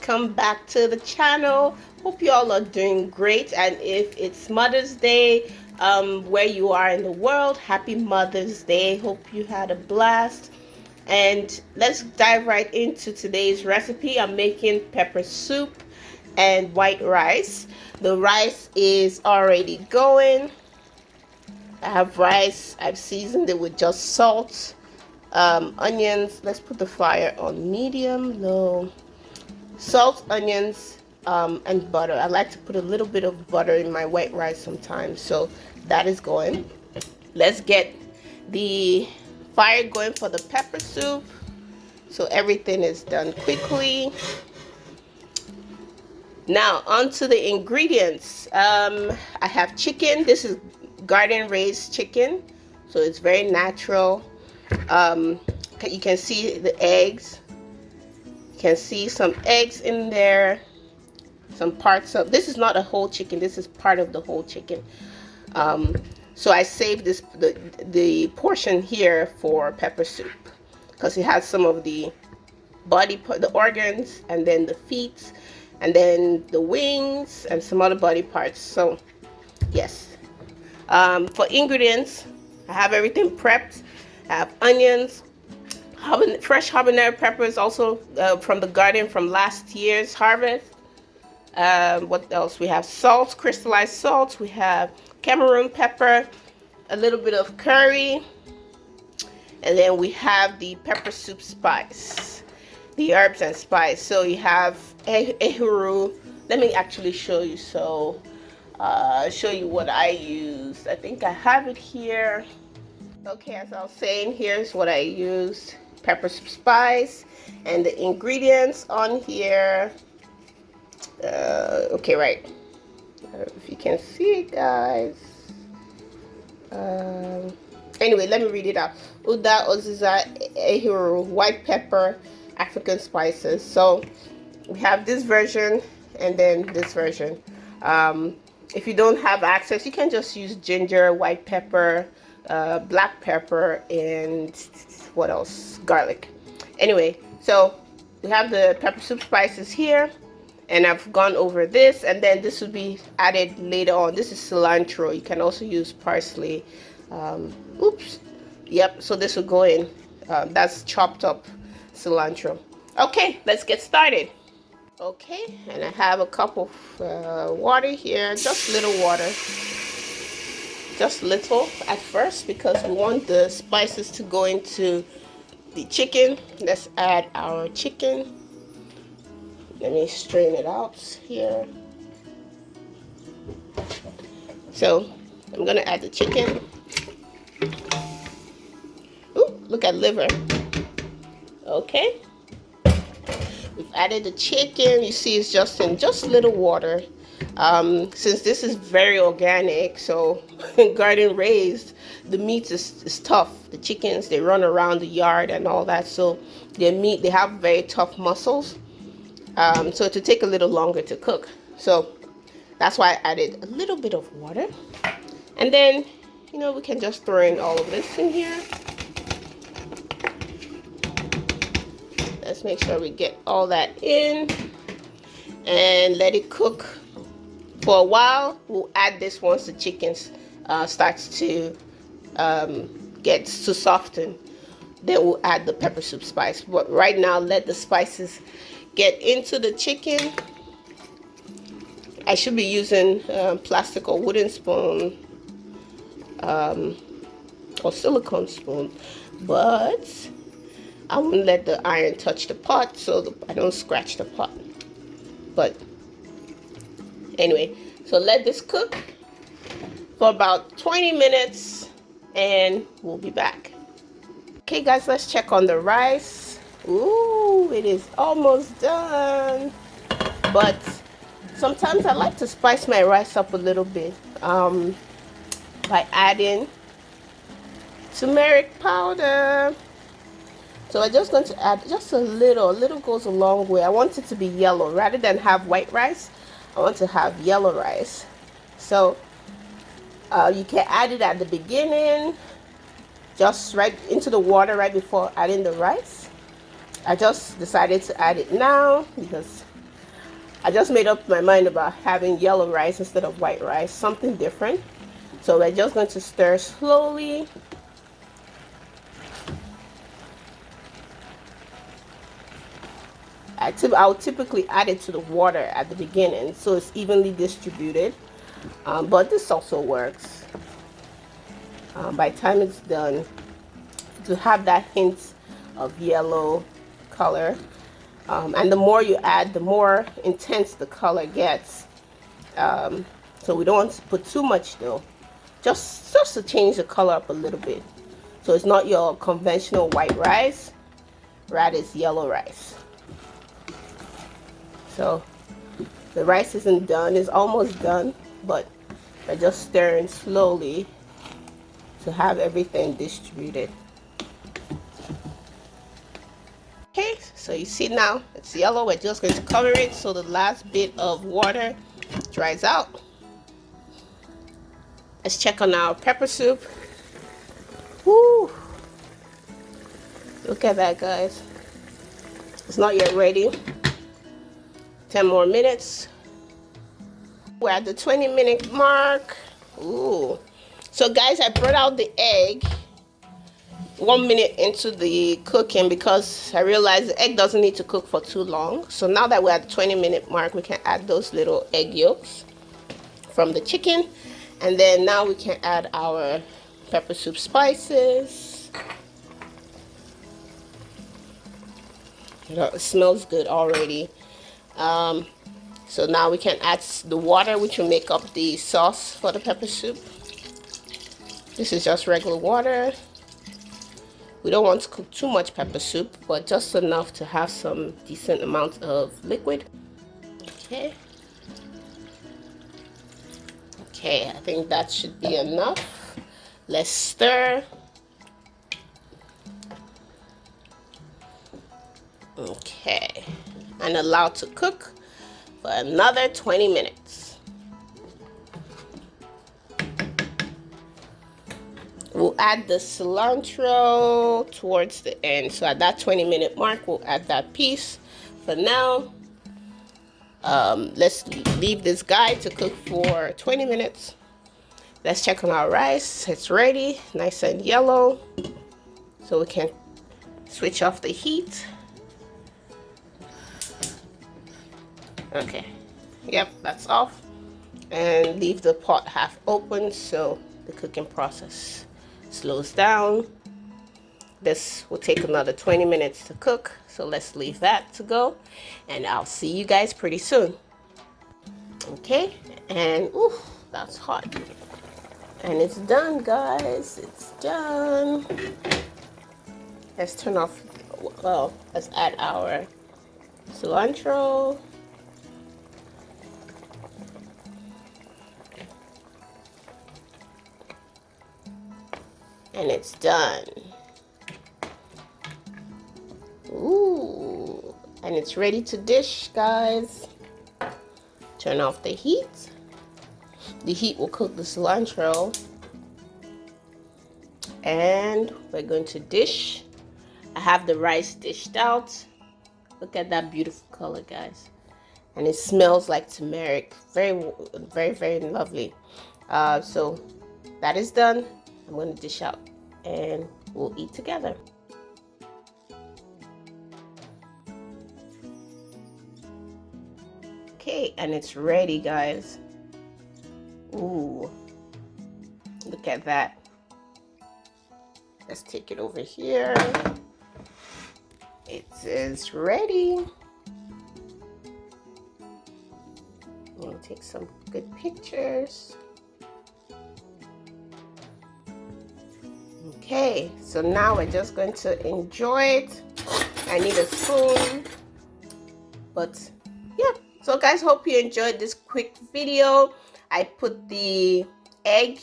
welcome back to the channel. Hope you all are doing great, and if it's Mother's Day where you are in the world, happy Mother's Day. Hope you had a blast. And let's dive right into today's recipe. I'm making pepper soup and white rice. The rice is already going. I have rice. I've seasoned it with just salt, onions. Let's put the fire on medium, low. Salt, onions, and butter. I like to put a little bit of butter in my white rice sometimes. So that is going. Let's get the fire going for the pepper soup, so everything is done quickly. Now on to the ingredients. I have chicken. This is garden raised chicken, so it's very natural. You can see the eggs. You can see some eggs in there, some parts of, this is not a whole chicken, this is part of the whole chicken. So I saved the portion here for pepper soup because it has some of the the organs, and then the feet, and then the wings, and some other body parts. So yes. For ingredients, I have everything prepped. I have onions, fresh habanero peppers, also from the garden from last year's harvest. What else? We have salt, crystallized salt. We have Cameroon pepper, a little bit of curry, and then we have the pepper soup spice, the herbs and spice. So you have ehuru. Let me actually show you. So show you what I used. I think I have it here. Okay, as I was saying, here's what I used. Pepper soup spice, and the ingredients on here. Okay, right. If you can see it, guys. Anyway, let me read it out. Uda, oziza, ehuru, white pepper, African spices. So we have this version and then this version. If you don't have access, you can just use ginger, white pepper, black pepper, and what else? Garlic. Anyway, so we have the pepper soup spices here, and I've gone over this, and then this will be added later on. This is cilantro. You can also use parsley. Oops. Yep, so this will go in. That's chopped up cilantro. Okay, let's get started. Okay, and I have a cup of water here, just little water. Just little at first because we want the spices to go into the chicken. Let's add our chicken. Let me strain it out here. So I'm gonna add the chicken. Ooh, look at liver. Okay. We've added the chicken. You see it's just in just little water. Since this is very organic, so garden raised, the meat is tough. The chickens, they run around the yard and all that, so their meat, they have very tough muscles. So it will take a little longer to cook. So that's why I added a little bit of water. And then, you know, we can just throw in all of this in here. Let's make sure we get all that in and let it cook for a while. We'll add this once the chicken starts to get to soften. Then we'll add the pepper soup spice. But right now, let the spices get into the chicken. I should be using plastic or wooden spoon or silicone spoon, but I won't let the iron touch the pot so I don't scratch the pot. But anyway, so let this cook for about 20 minutes and we'll be back. Okay guys, let's check on the rice. Ooh, it is almost done. But sometimes I like to spice my rice up a little bit by adding turmeric powder. So I'm just going to add just a little. A little goes a long way. I want it to be yellow. Rather than have white rice, I want to have yellow rice. So you can add it at the beginning, just right into the water right before adding the rice. I just decided to add it now because I just made up my mind about having yellow rice instead of white rice, something different. So we're just going to stir slowly. I'll typically add it to the water at the beginning so it's evenly distributed, but this also works. By the time it's done, to have that hint of yellow color, and the more you add, the more intense the color gets. So we don't want to put too much though, just to change the color up a little bit. So it's not your conventional white rice, rather it's yellow rice. So the rice isn't done, it's almost done, but we're just stirring slowly to have everything distributed. Okay, so you see now it's yellow. We're just going to cover it so the last bit of water dries out. Let's check on our pepper soup. Woo! Look at that, guys. It's not yet ready. 10 more minutes. We're at the 20-minute mark. Ooh. So guys, I brought out the egg 1 minute into the cooking because I realized the egg doesn't need to cook for too long. So now that we're at the 20-minute mark, we can add those little egg yolks from the chicken. And then now we can add our pepper soup spices. It smells good already. So now we can add the water, which will make up the sauce for the pepper soup. This is just regular water. We don't want to cook too much pepper soup, but just enough to have some decent amount of liquid. Okay. Okay, I think that should be enough. Let's stir. Okay, and allow to cook for another 20 minutes. We'll add the cilantro towards the end. So at that 20-minute mark, we'll add that piece. For now, let's leave this guy to cook for 20 minutes. Let's check on our rice. It's ready, nice and yellow. So we can switch off the heat. Okay, yep, that's off. And leave the pot half open so the cooking process slows down. This will take another 20 minutes to cook, so let's leave that to go, and I'll see you guys pretty soon. Okay, and ooh, that's hot. And it's done, guys. It's done. Let's turn off, well, let's add our cilantro. And it's done. Ooh, and it's ready to dish, guys. Turn off the heat. The heat will cook the cilantro. And we're going to dish. I have the rice dished out. Look at that beautiful color, guys. And it smells like turmeric. Very, very, very lovely. So that is done. I'm going to dish out and we'll eat together. Okay, and it's ready, guys. Ooh, look at that. Let's take it over here. It is ready. I'm gonna take some good pictures. Okay, so now we're just going to enjoy it. I need a spoon, but yeah. So guys, hope you enjoyed this quick video. I put the egg,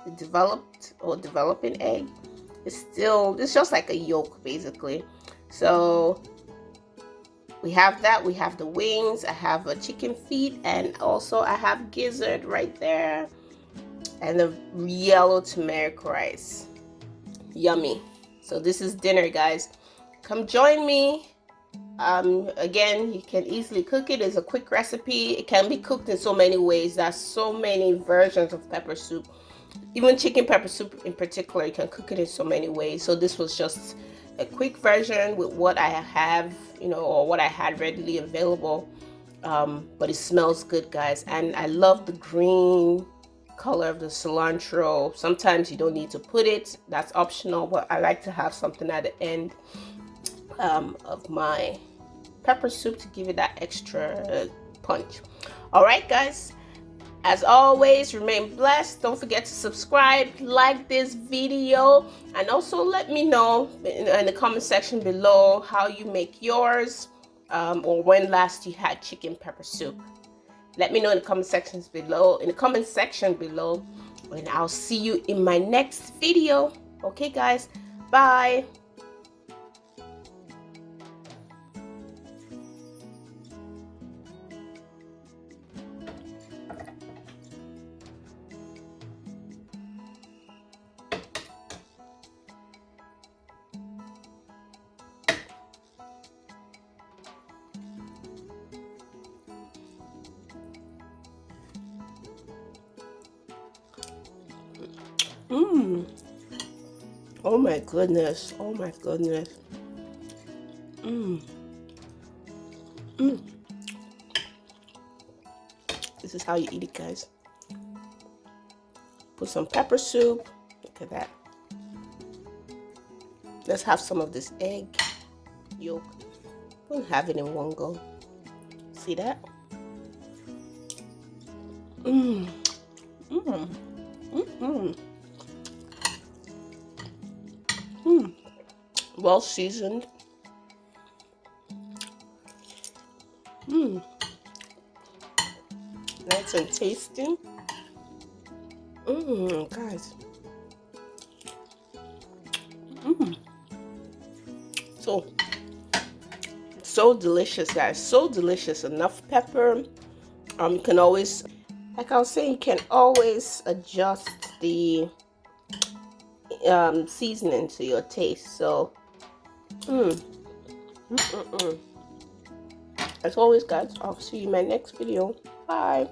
the developing egg. It's just like a yolk basically. So we have that. We have the wings. I have a chicken feet, and also I have gizzard right there, and the yellow turmeric rice. Yummy. So this is dinner, guys. Come join me Again, you can easily cook it. It's a quick recipe. It can be cooked in so many ways. There's so many versions of pepper soup. Even chicken pepper soup in particular, you can cook it in so many ways. So this was just a quick version with what I have, or what I had readily available. But it smells good, guys. And I love the green color of the cilantro. Sometimes you don't need to put it. That's optional, but I like to have something at the end of my pepper soup to give it that extra punch. All right, guys. As always, remain blessed. Don't forget to subscribe, like this video, and also let me know in the comment section below how you make yours, or when last you had chicken pepper soup. Let me know in the comment section below, and I'll see you in my next video. Okay, guys. Bye. Oh my goodness. Oh my goodness. This is how you eat it, guys. Put some pepper soup. Look at that. Let's have some of this egg yolk. We'll have it in one go. See that? Well seasoned. Nice and tasty. Guys. So delicious, guys. So delicious. Enough pepper. You can always, like I was saying, you can always adjust the seasoning to your taste. So as always, guys, I'll see you in my next video. Bye.